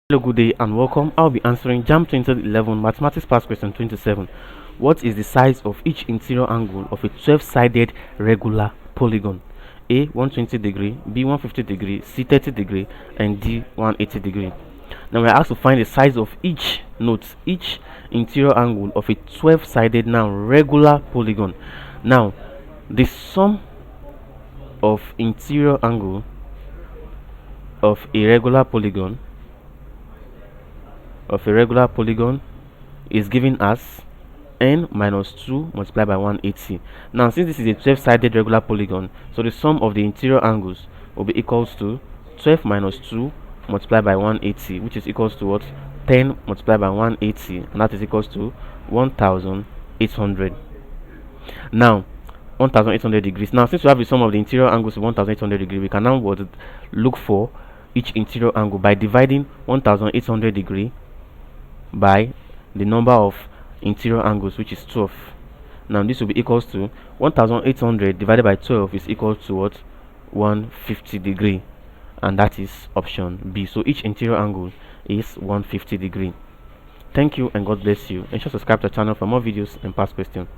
Hello, good day and welcome. I'll be answering JAMB 2011 Mathematics Past Question 27. What is the size of each interior angle of a 12-sided regular polygon? A 120 degree, B 150 degree, C 30 degree, and D 180 degree. Now we're asked to find the size of each interior angle of a 12-sided regular polygon. Now the sum of interior angle of a regular polygon is given as n minus 2 multiplied by 180. Now since this is a 12-sided regular polygon, so the sum of the interior angles will be equals to 12 minus 2 multiplied by 180, which is equals to what? 10 multiplied by 180, and that is equals to 1800. Now 1800 degrees. Now since we have the sum of the interior angles of 1800 degrees, we can now look for each interior angle by dividing 1800 degree by the number of interior angles, which is 12. Now this will be equals to 1800 divided by 12 is equal to what? 150 degree, and that is option B. So each interior angle is 150 degree. Thank you and God bless you. Ensure to subscribe to the channel for more videos and past questions.